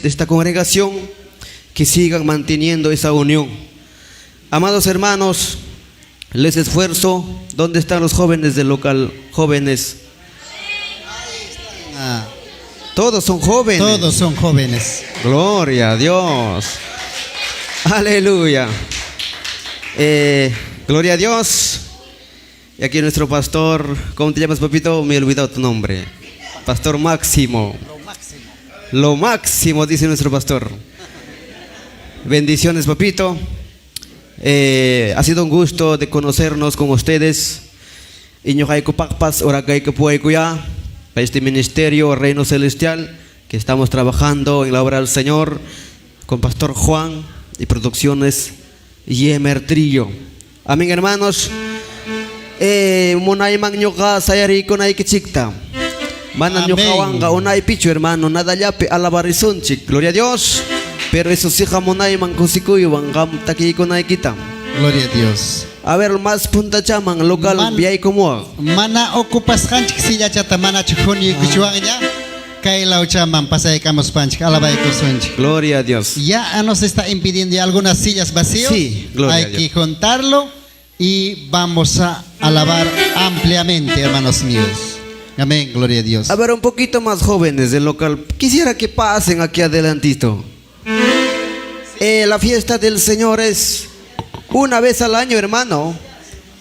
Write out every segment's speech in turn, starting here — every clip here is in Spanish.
de esta congregación que sigan manteniendo esa unión. Amados hermanos, les esfuerzo. ¿Dónde están los jóvenes del local? Jóvenes. Todos son jóvenes. Todos son jóvenes. Gloria a Dios. Aleluya. Gloria a Dios. Y aquí nuestro pastor, ¿cómo te llamas, papito? Me he olvidado tu nombre. Pastor Máximo. Lo máximo, dice nuestro pastor. Bendiciones, papito. Ha sido un gusto de conocernos con ustedes. Para este ministerio Reino Celestial, que estamos trabajando en la obra del Señor con Pastor Juan y Producciones Yemer Trillo. Amén, hermanos. Munay mang nyoka sayari ko na ikichikta. Manan nyoka wanga unay pichu, hermano, nada yape alabarizonchik. Gloria a Dios. Pero eso sí jamonay mang kusikuyo wangam taki ko na ikita. Gloria a Dios. A ver, más punta chamang local biay como. Mana ocupas hanchik silla chata mana chujuni kuchuangnya. Kailau chamang pasay kamos panch alabay kusunch. Gloria a Dios. Ya nos está impidiendo algunas sillas vacías. Sí, gloria a Hay Dios. que juntarlo y vamos a alabar ampliamente, hermanos míos. Amén, gloria a Dios. A ver, un poquito más jóvenes del local. Quisiera que pasen aquí adelantito. La fiesta del Señor es una vez al año, hermano.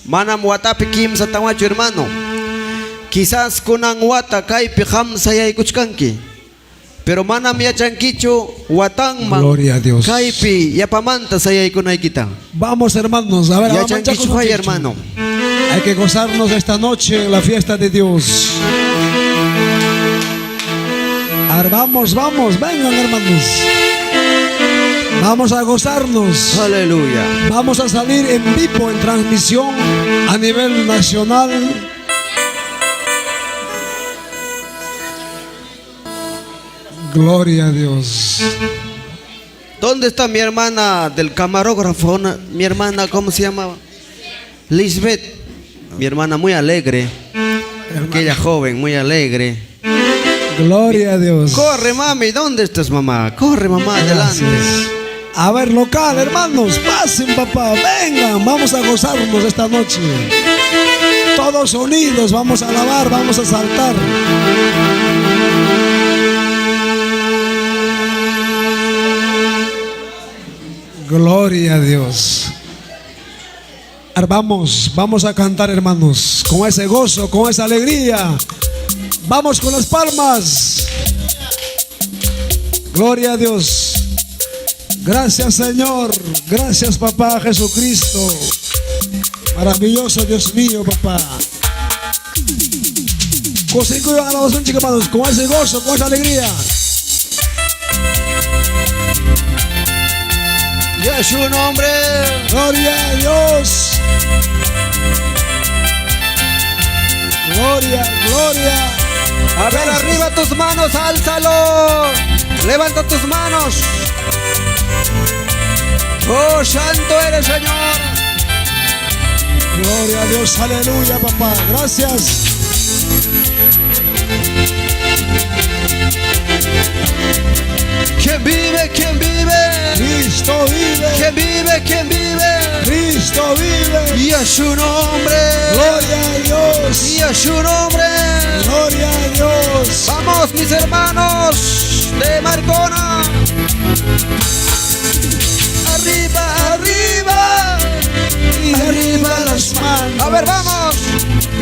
Manam watapi kim sa tawacho, hermano. Quizás kunan wata kay piham sayay kuchkanki. Pero manam yachankicho watang man. Gloria a Dios. Kaypi yapamanta sayay kunay kita. Vamos, hermanos, a ver, Yachankicho hay, hermano. hay que gozarnos esta noche en la fiesta de Dios. A ver, vamos, vengan, hermanos. Vamos a gozarnos. Aleluya. Vamos a salir en vivo, en transmisión a nivel nacional. Gloria a Dios. ¿Dónde está mi hermana del camarógrafo? Mi hermana, ¿cómo se llama? Lisbeth. Mi hermana muy alegre. Aquella joven muy alegre. Gloria a Dios. Corre, mami. ¿Dónde estás, mamá? Corre, mamá, adelante. Gracias. A ver, local, hermanos, pasen, papá, vengan, vamos a gozarnos esta noche. Todos unidos, vamos a alabar, vamos a saltar. Gloria a Dios. Vamos a cantar, hermanos, con ese gozo, con esa alegría. Vamos con las palmas. Gloria a Dios. Gracias, Señor. Gracias, papá Jesucristo. Maravilloso Dios mío, papá. Con ese gozo, con esa alegría. Y a su nombre. Gloria a Dios. Gloria, gloria. A ver, arriba tus manos, álzalo. Levanta tus manos. Oh, santo eres, Señor. Gloria a Dios, aleluya, papá. Gracias. ¿Quién vive? ¿Quién vive? Cristo vive. ¿Quién vive? ¿Quién vive? Cristo vive. Y a su nombre. Gloria a Dios. Y a su nombre. Gloria a Dios. Vamos, mis hermanos de Marcona. Arriba, arriba. Y arriba las manos. A ver, vamos.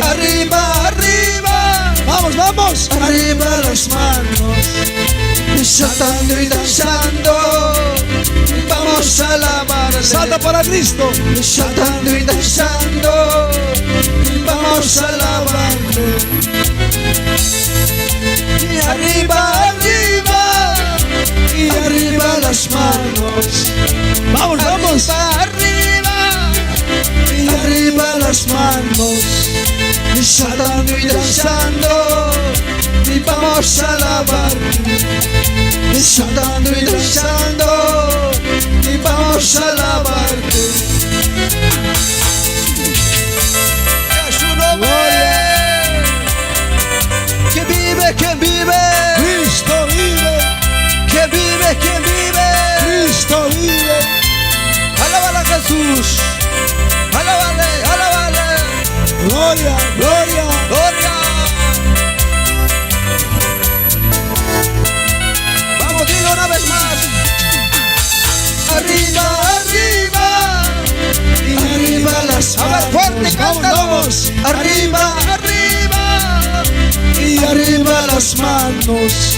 Arriba, arriba. Vamos, vamos. Arriba las manos. Saltando y danzando. Vamos a alabar. Salta para Cristo. Saltando y danzando. Vamos a alabarle. Y arriba, arriba. Y arriba las manos. Vamos, vamos. Arriba, arriba. Y arriba las manos. Y saltando y danzando. Y vamos a alabarte. Y saltando y danzando. Y vamos a alabarte. A su nombre. ¿Quién vive? ¿Quién vive? Cristo vive. ¿Quién vive? Jesús. Alabale, alabale. Gloria, gloria. Gloria. Vamos, dilo una vez más. Arriba, arriba. Y arriba las A ver, fuerte, manos. cántalo. Vamos, Arriba, arriba. y arriba las manos,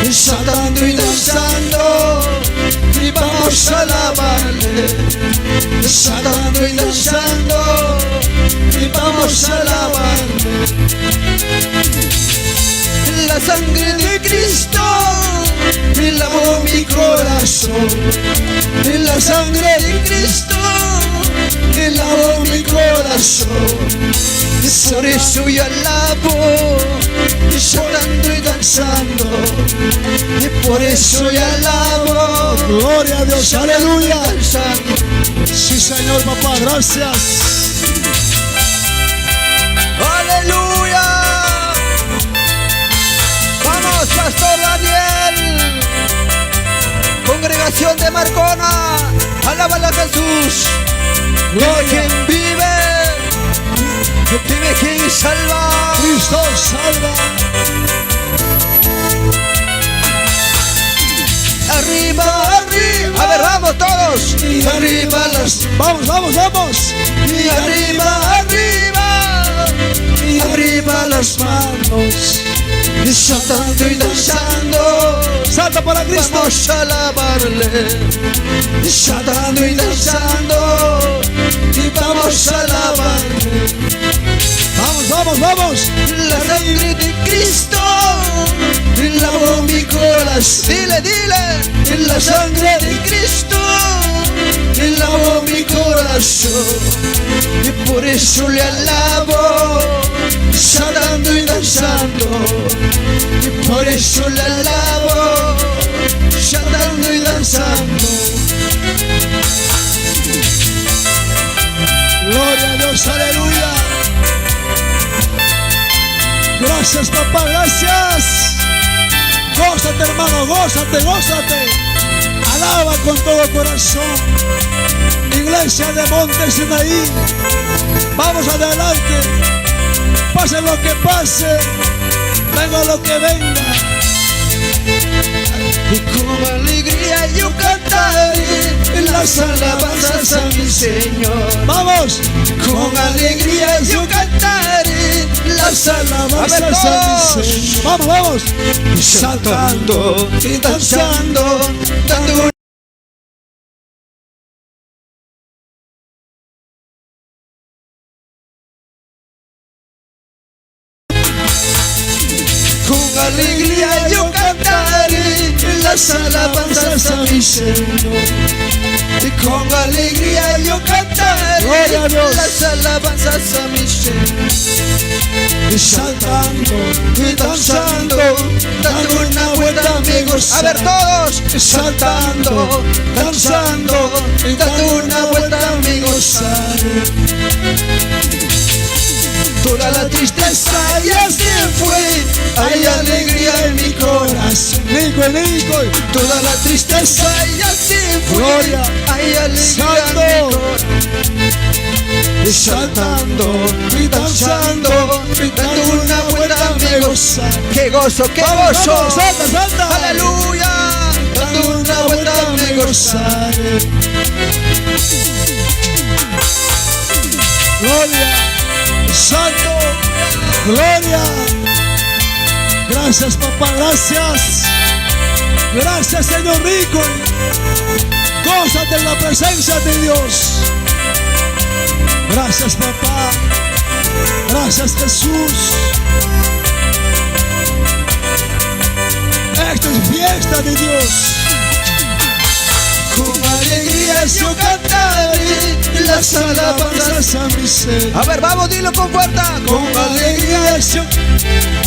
y saltando y danzando, y vamos a alabarle, saltando y danzando, y vamos a alabarle. La sangre de Cristo Y lavó mi corazón, y la sangre de Cristo, y lavó mi corazón. y por eso yo alabo, Y saltando y danzando, y por eso yo alabo. Gloria a Dios, aleluya. danzando. Sí, Señor, papá, gracias. Aleluya. Vamos, Pastor Daniel. Congregación de Marcona, alábala a Jesús. Vive Gloria. quien vive, vive quien salva. Cristo salva. Arriba, arriba. A ver, vamos todos. Y arriba las, vamos, vamos, vamos. Y arriba, arriba. Y arriba las manos, y saltando y danzando. Salta para Cristo. Vamos a alabarle. Y saltando y danzando, y vamos a alabarle. Vamos, vamos, vamos. La sangre de Cristo Y lavó mi corazón. Dile, dile. En la sangre de Cristo, y lavó mi corazón. Y por eso le alabo, Saltando y danzando, y por eso le alabo, saltando y danzando. Gloria a Dios, aleluya. Gracias, papá, gracias. Gózate, hermano, gózate, gózate. Alaba con todo corazón. Iglesia de Monte Sinaí, vamos adelante. Pase lo que pase, venga lo que venga. y con alegría yo cantaré En las alabanzas a mi Señor. Vamos, con alegría yo cantaré las A ver, alabanzas a todos. mi Señor. Vamos, vamos. Saltando y danzando, dando con alegría yo cantaré las alabanzas a mi Señor. y con alegría yo cantaré Gloria a Dios. las alabanzas a mi Señor. Y saltando y danzando, dando una vuelta amigos. A ver todos, Saltando, danzando, y dando una vuelta amigos. Toda la tristeza ya se fue, hay alegría en mi corazón. Nico, Nico, toda la tristeza ya se fue, Gloria. hay alegría Salto. en mi corazón. Y saltando y danzando, y dando una vuelta me gozar. qué gozo, qué Vamos, gozo. vamos, salta, salta. Aleluya. Dando una vuelta me gozaré. Gloria, santo, gloria. Gracias, papá, gracias. Gracias, Señor rico. Gózate en la presencia de Dios. Gracias, papá. Gracias, Jesús. Esta es fiesta de Dios. Con alegría yo cantaré las alabanzas a mi ser. A ver, vamos, dilo con fuerza. Con alegría yo.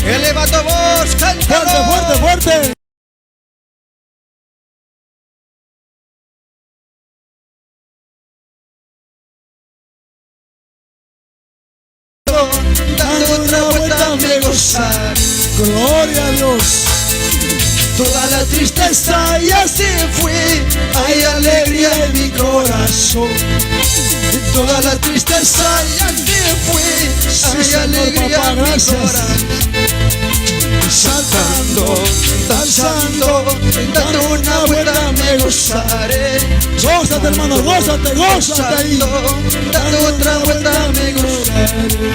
Eleva tu voz, cántalo. Fuerte, fuerte, fuerte. Dando otra vuelta me gozar. Gloria a Dios. Toda la tristeza ya se fue, hay alegría en mi corazón. corazón. Toda la tristeza ya se fue, hay alegría en mi corazón. Saltando, danzando, dando una vuelta me gozaré. Gózate, hermano, gózate, gózate ahí. Dando otra vuelta me gozaré.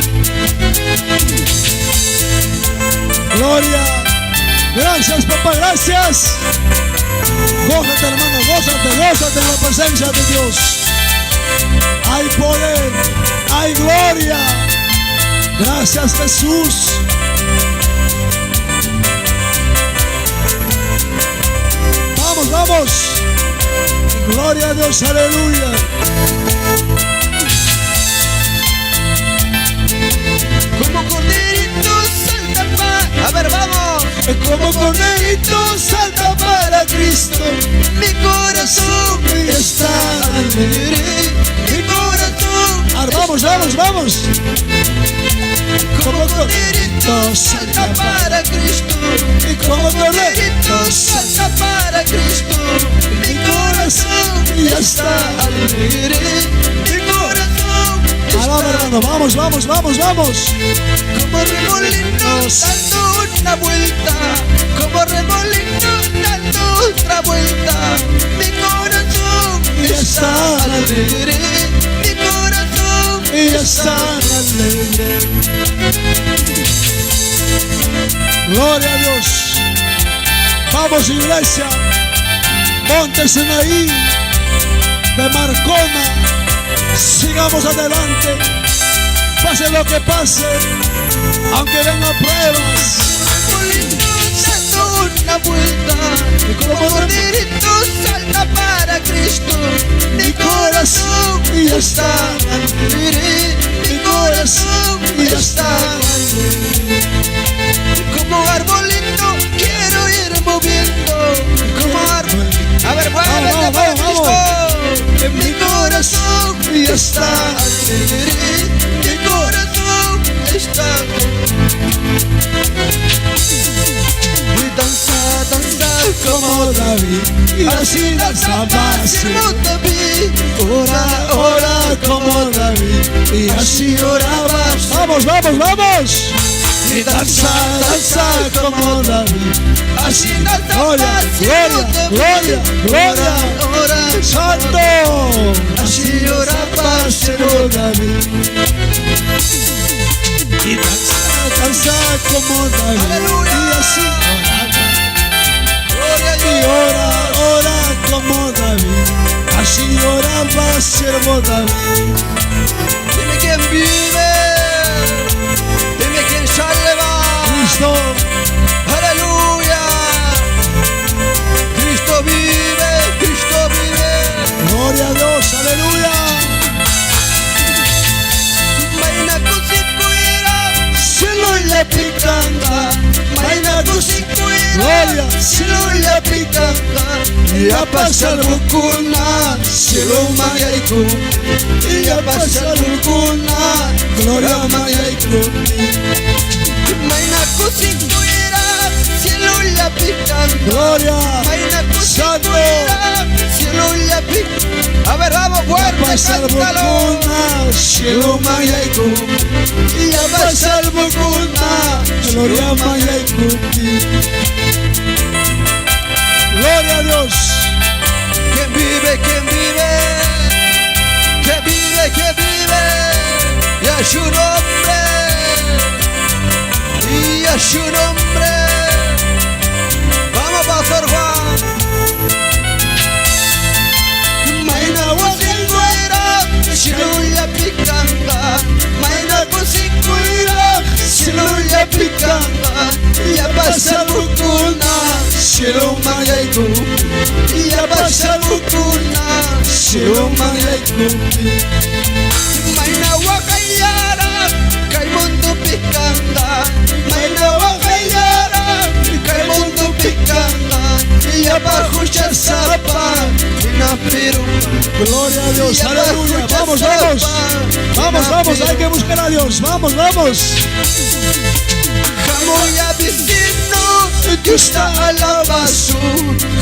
Gloria. Gracias, papá, gracias. Gózate, hermano, gózate, gózate en la presencia de Dios. Hay poder, hay gloria. Gracias, Jesús. Vamos, vamos. Gloria a Dios, aleluya. Como corderito salta para... A ver, vamos. Como corderito salta para Cristo. Mi corazón está alegre. Mi corazón. Vamos, vamos, vamos. Como corderito salta para Cristo. Como corderito salta para Cristo. Mi corazón ya está alegre. Mi corazón está Alaba, hermano, vamos, vamos, vamos, vamos. como remolino dando una vuelta. Como remolino dando otra vuelta. Mi corazón está alegre. Mi corazón está alegre. Gloria a Dios. Vamos, iglesia. Montes en ahí de Marcona. Sigamos adelante. Pase lo que pase, aunque vengan pruebas. Remolino dando una vuelta. Como corderito salta para Cristo. Mi corazón ya está alegre. Mi corazón ya está alegre. Como arbolito quiero ir moviendo. Como árbol. A ver, muévete para Cristo. Que mi corazón ya está alegre. Mi corazón está y danza, danza como David. Y así danzaba siervo David. Ora, ora como David. Y así oraba. Vamos, vamos, vamos. Y danza, danza como David. Así danzaba Gloria, siervo gloria, David. gloria, gloria. Ora, Santo. así oraba siervo David. Y danza, Danza como David. Aleluya. Y así gloria a y Dios. ora, ora como David. Así oraba siervo David. Dime quién vive, dime quién salva. Cristo, Aleluya. Cristo vive, Cristo vive. gloria a Dios, aleluya. Maina kusikuira, silo la picanga. Maina kusikuira, Gloria. silo la picanga. Ya pasa el bucuna, silo mayaiku. Ya pasa el bucuna, gloria mayaiku. Maina kusikuira, silo la picanga. Gloria. Maina Santo. kusikuira, silo la picanga. A ver, vamos, fuerte, Pasa el cántalo. bocuna, Cielo mayaiku, ya pasa el bocuna. gloria maya y cupi. Gloria a Dios. ¿Quién vive? ¿Quién vive? ¿Qué vive? ¿Qué vive? Y a su nombre, y a su nombre. Vamos, Pastor Juan. Maina wasikuira, siluya pikanga. Maina kusikuira, siluya pikanga. Ya pasa bukuna, silu mayaiku. Ya pasa bukuna, silu mayaiku. Maina wakayara, kay mundo pikanga. Maina wakayara, kay mundo pikanga. Ya bajo chasapa, na peru. Gloria a Dios, aleluya. Vamos, vamos. Vamos, vamos, hay que buscar a Dios. Vamos, vamos. Hamoya vecino, Dios está alabazo.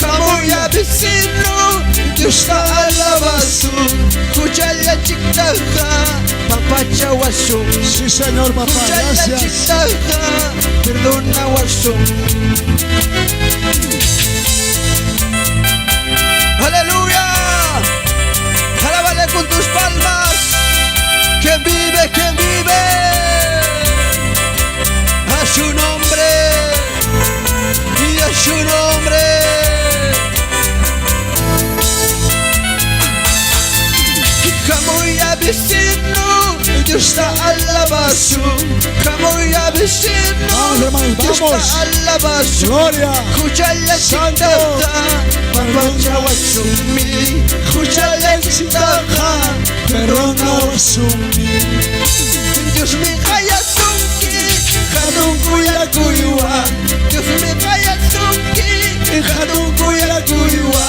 Hamoya vecino, Dios está alabazo. papacha wasum. Sí, Señor, papá, gracias. Perdona wasum. Aleluya. Alábale con tus palmas. ¿Quién vive? ¿Quién vive? A su nombre. Y a su nombre. Kamuya vecino, Dios está alabazo. Kamuya vecino, Vamos, hermanos, Dios vamos. está alabazo. Gloria. Escúchale Santo. chitata, papacha wasumi. Escúchale chitata, Perdona wasumi. Dios me calla sunki, jadun kuya kuywa. Dios me calla sunki, jadun kuya kuywa.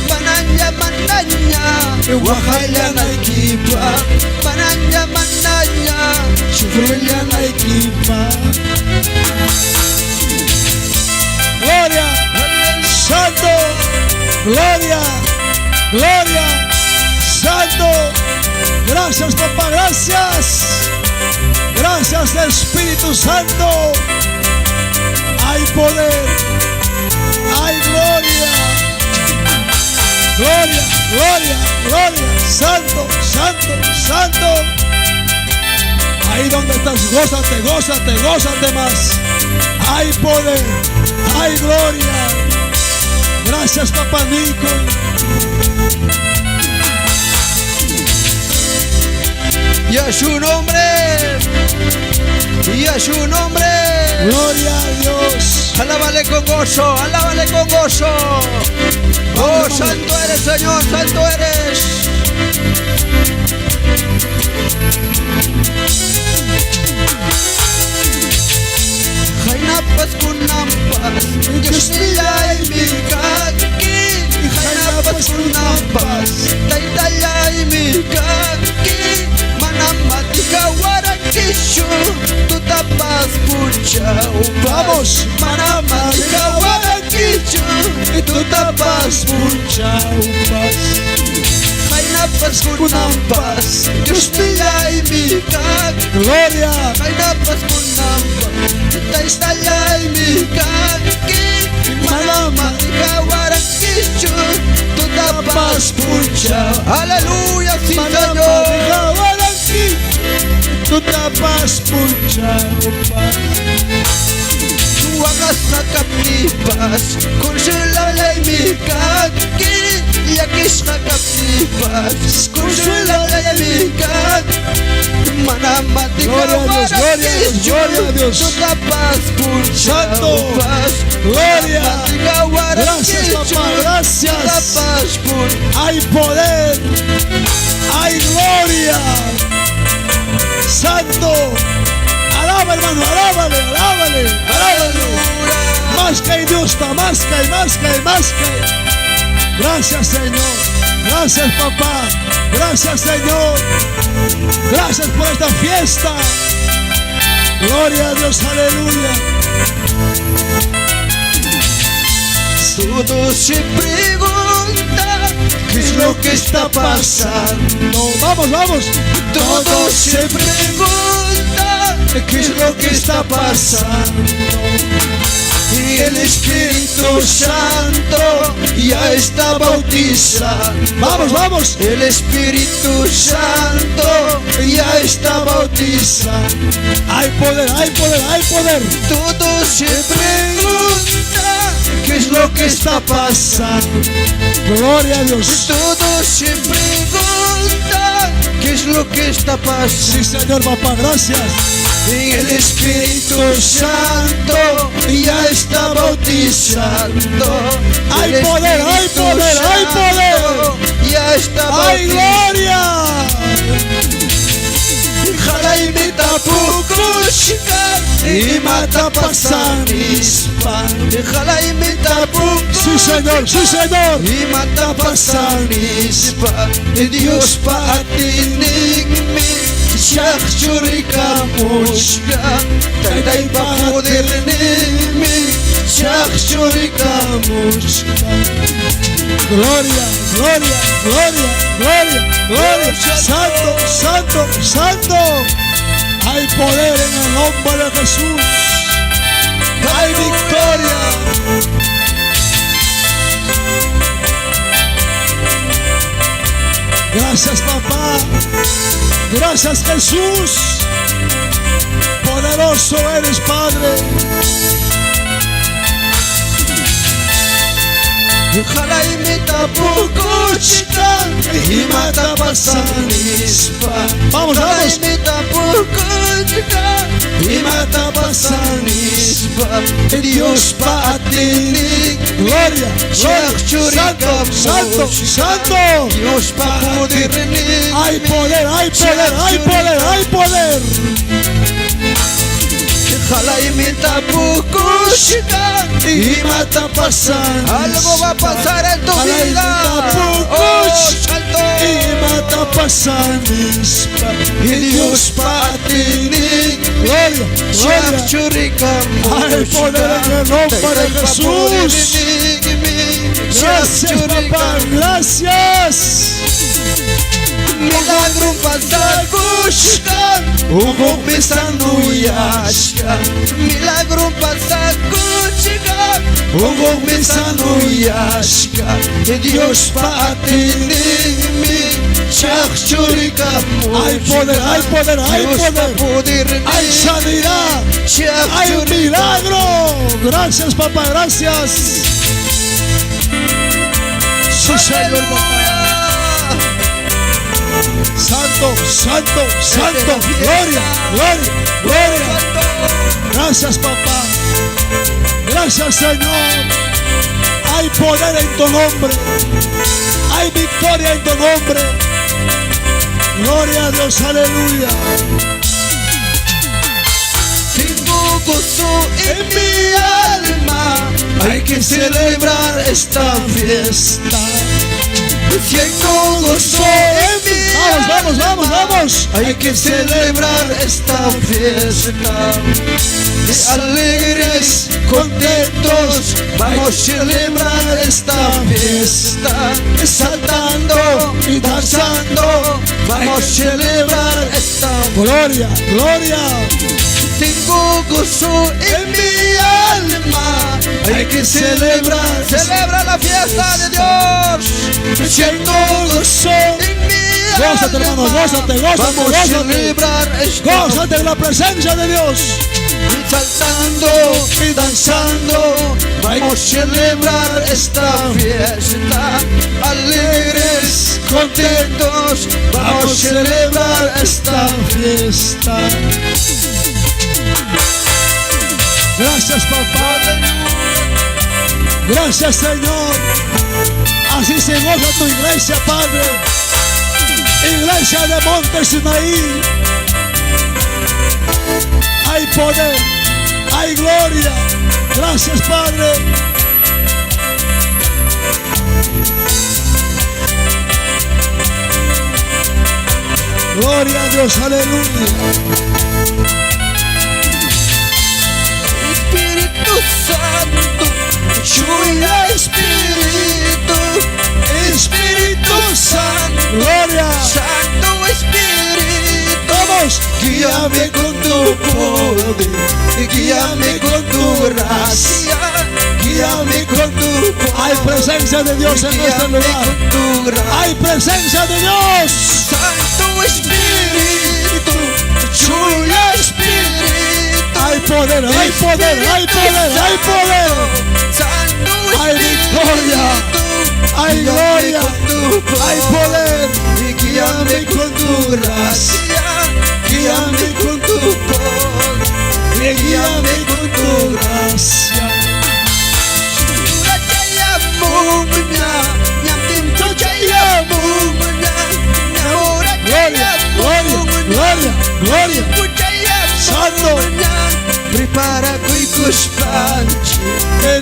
Mananya mananya, wahaya na ikipa. Mananya mananya, Sufrilia la equipa. Gloria. Santo. Gloria. Gloria. Santo. Gracias, papá, gracias. Gracias, Espíritu Santo. Hay poder. Hay gloria. Gloria, gloria, gloria. Santo, santo, santo. Ahí donde estás, gózate, gózate, gózate más. Hay poder, hay gloria. Gracias, papá Nico. y a su nombre, y a su nombre. Gloria a Dios. Alábale con gozo, alábale con gozo. Oh, santo eres, Señor, santo eres. Jainapas kunampas, Dios nilay mikaki. Jainapas kunampas, taytayay mikaki. Manamati kawarakishu, tu tapas pucha. Vamos. Manamati kawarakishu, tu tapas pucha. Jainapas kunampas, Dios nilay mikaki. Gloria. Jainapas kunampas, taytayay mikaki. Manamati kawarakishu, tu tapas pucha. Aleluya, sí, Señor. Tú tapas pucha. Tu hagas captivas, consuélale mi kaki. Y aquí está captivas, consuélale mi kaki. Manamati Gloria a Dios, gloria a Dios, gloria a Dios. Tu tapas pucha. Santo. Gloria. Gracias, papá, gracias. Tu tapas pucha. Hay poder. Hay gloria. Santo. Alaba, hermano, alábale, alábale, alábale. Más que Dios está, más que, más que, más que. Gracias, Señor. Gracias, papá. Gracias, Señor. Gracias por esta fiesta. Gloria a Dios, aleluya. Todo se pregunta qué es lo que está pasando. Vamos, vamos. Todo se pregunta qué es lo que está pasando. Y el Espíritu Santo ya está bautizando. Vamos, vamos. El Espíritu Santo ya está bautizando. Hay poder, hay poder, hay poder. Todo se pregunta qué es lo que está pasando. Gloria a Dios. Todo se pregunta qué es lo que está pasando. Sí, Señor, papá, gracias. Y el Espíritu Santo ya está bautizando. Hay El poder, hay Espíritu poder, hay poder. Santo ya está ¡Hay bautizando. gloria! Jalaime tapukushka y mata pasanispa. Jalaime tapukushka. Sí, Señor, sí, Señor. Y mata pasanispa. Dios patinigmi. Shachurika mushka. Taitai pa poder nigmi. Shachurika mushka. Gloria, gloria, gloria, gloria, gloria. Santo, santo, santo. Hay poder en el nombre de Jesús. Hay victoria. Gracias, papá. Gracias, Jesús. Poderoso eres, Padre. Ojalá imita pukuchika y mata pasanispa. Vamos, Ojalá vamos. imita pukuchika y mata pasanispa. Dios pa atini. Gloria, gloria. Santo, santo, santo. Dios pa poderni. Hay poder, hay poder, hay poder, hay poder. Ojalá imita pukuchika y mata pasanispa. Algo va a pasar en tu vida. Oh, santo. Y mata pasanispa. Y Dios pa atini. Gloria, gloria. Hay poder en el nombre de Jesús. Gracias, papá, gracias. Milagro pasakushka, ugo misanuyashka. Milagro pasakushka, ugo misanuyashka. Dios pa atini, chachurika. Hay poder, hay poder, hay poder. Hay sanidad, hay un milagro. Gracias, papá, gracias. Sí, Señor, papá. Santo, santo, santo. Gloria, gloria, gloria. Gracias, papá. Gracias, Señor. Hay poder en tu nombre. Hay victoria en tu nombre. Gloria a Dios, aleluya. Tengo gozo en mi alma, hay que celebrar esta fiesta. Tengo gozo en mi Vamos, vamos, vamos, vamos. hay que celebrar esta fiesta. Alegres, contentos, vamos a celebrar esta fiesta. Saltando y danzando, vamos a celebrar esta fiesta. Gloria, gloria. Tengo gozo en mi alma, hay que celebrar. Celebra la fiesta de Dios. Tengo gozo en mi alma. Gózate, hermano, gózate, gózate, Vamos a gózate. celebrar esta. Gózate en la presencia de Dios. Saltando y danzando, vamos a celebrar esta fiesta. Alegres, contentos, vamos a celebrar esta fiesta. Gracias, papá. Gracias, Señor. Así se goza tu iglesia, Padre. Iglesia de Monte Sinaí. Hay poder, hay gloria. Gracias, Padre. Gloria a Dios, aleluya. Espíritu Santo, lluvia Espíritu, Espíritu Santo, Gloria. Santo Espíritu, Vamos. guíame con tu poder, guíame con tu gracia, guíame con tu poder. Hay presencia de Dios en este Guíame lugar. con tu gracia. Hay presencia de Dios. Santo Espíritu, lluvia Espíritu, Hay poder, hay poder, hay poder, hay poder. Santo Hay victoria, hay gloria, hay poder. y guíame con tu gracia, guíame con tu poder, guíame con tu gracia. Gloria, gloria, gloria, gloria. Santo. Prepara cuicos panchi,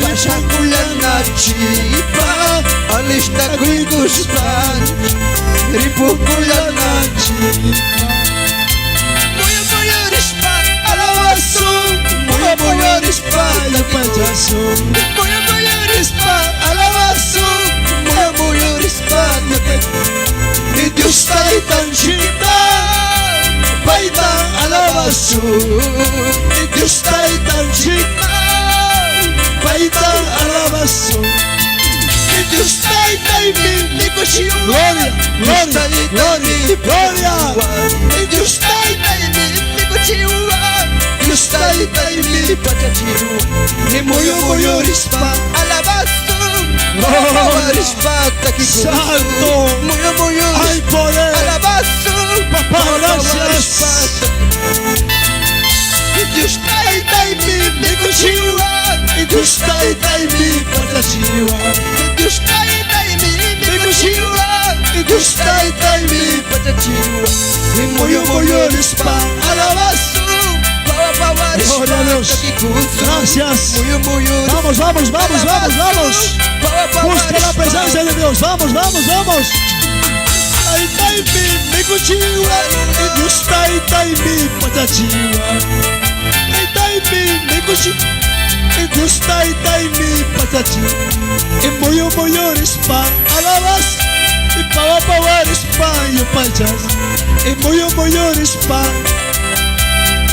pasha kulana chipa, alista cuicos panchi, ripo kulana chipa. Voy a rispa alabazo, voy a rispa El payaso. voy a rispa alabazo, voy a rispa alabasu Diyos tayo tanjik Paitang alabasu Diyos tayo tayo Gloria, gloria, gloria, gloria Diyos tayo tayo Diyos tayo tayo Muyo rispa alabasu Santo, hay poder. Papá, gracias. Dios tay mi kuchiwa. Dios tay mi patachiwa. Dios tay mi kuchiwa. Dios tay mi patachiwa. Muyo rispa alabasu. Gloria a Dios. Gracias. Vamos. Busca la presencia de Dios. Vamos. Ay, tay mi kuchiwa. Dios tay mi patachiwa. Ay, tay mi kuchiwa. Dios tay mi patachiwa. Y muyo rispa alabas. Y pawa rispa yo pachas. Y muyo rispa.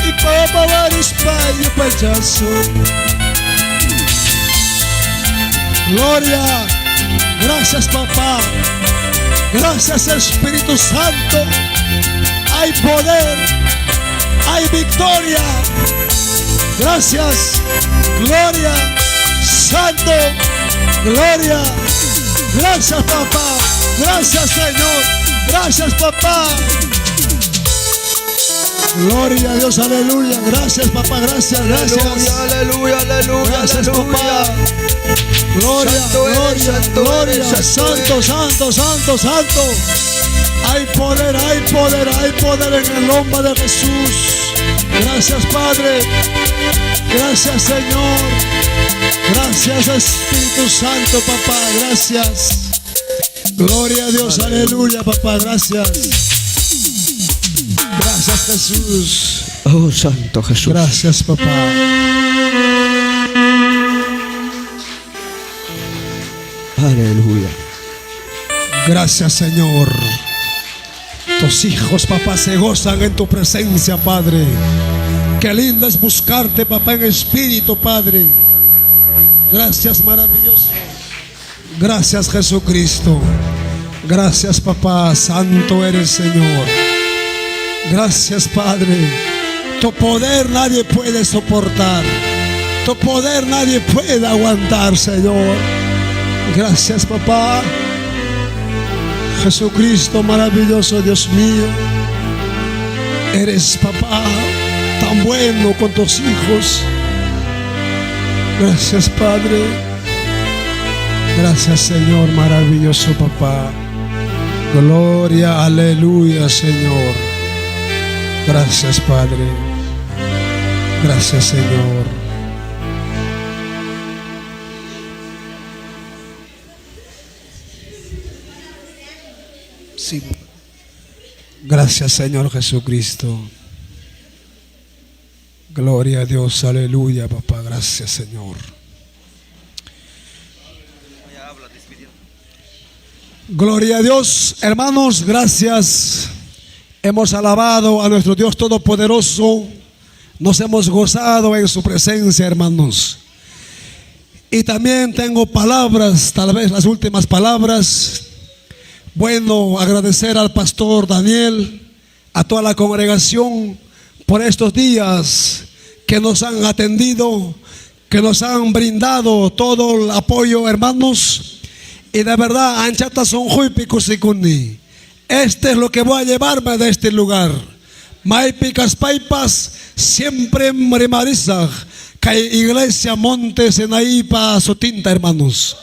Y pawa rispa yo pachaso. Gloria, gracias papá, gracias Espíritu Santo, hay poder, hay victoria, gracias, gloria, Santo, gloria, gracias papá, gracias Señor, gracias papá, gloria a Dios, aleluya, gracias papá, gracias, Aleluya. gracias papá. Gloria, gloria, santo. Hay poder en el nombre de Jesús. Gracias, Padre. Gracias, Señor. Gracias, Espíritu Santo, papá. Gracias. Gloria a Dios, aleluya, papá. Gracias. Gracias, Jesús. Oh, Santo Jesús. Gracias, papá. Aleluya. Gracias, Señor. Tus hijos, papá, se gozan en tu presencia, Padre. Qué lindo es buscarte, papá, en espíritu, Padre. Gracias, maravilloso. Gracias, Jesucristo. Gracias, papá. Santo eres, Señor. Gracias, Padre. Tu poder nadie puede soportar. Tu poder nadie puede aguantar, Señor. Gracias, papá. Jesucristo maravilloso, Dios mío. Eres, papá, tan bueno con tus hijos. Gracias, Padre. Gracias, Señor maravilloso, papá. Gloria, aleluya, Señor. Gracias, Padre. Gracias, Señor. Sí. Gracias, Señor Jesucristo. Gloria a Dios, aleluya, papá. Gracias, Señor. Gloria a Dios, hermanos, gracias. Hemos alabado a nuestro Dios Todopoderoso. Nos hemos gozado en su presencia, hermanos. Y también tengo palabras, tal vez las últimas palabras. Bueno, agradecer al pastor Daniel, a toda la congregación por estos días que nos han atendido, que nos han brindado todo el apoyo, hermanos. Y de verdad, anchata son juipicusicundi. Este es lo que voy a llevarme de este lugar. Maipicas paipas, siempre marimarizag, que iglesia Montes en ahí pa Sotinta, hermanos.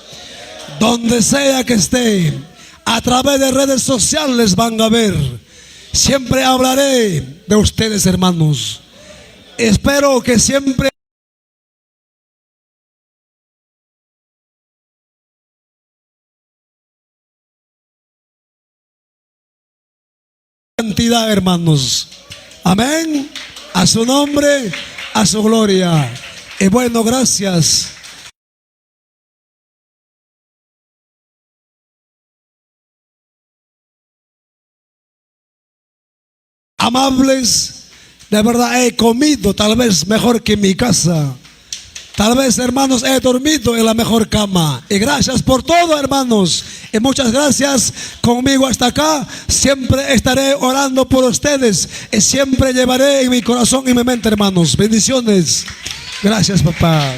Donde sea que esté, a través de redes sociales van a ver. Siempre hablaré de ustedes, hermanos. Espero que siempre cantidad, hermanos. Amén. A su nombre, a su gloria. Y bueno, gracias. Amables, De verdad he comido tal vez mejor que en mi casa. Tal vez, hermanos, he dormido en la mejor cama. Y gracias por todo, hermanos. Y muchas gracias conmigo hasta acá. Siempre estaré orando por ustedes. Y siempre llevaré en mi corazón y mi mente, hermanos. Bendiciones. Gracias, papá.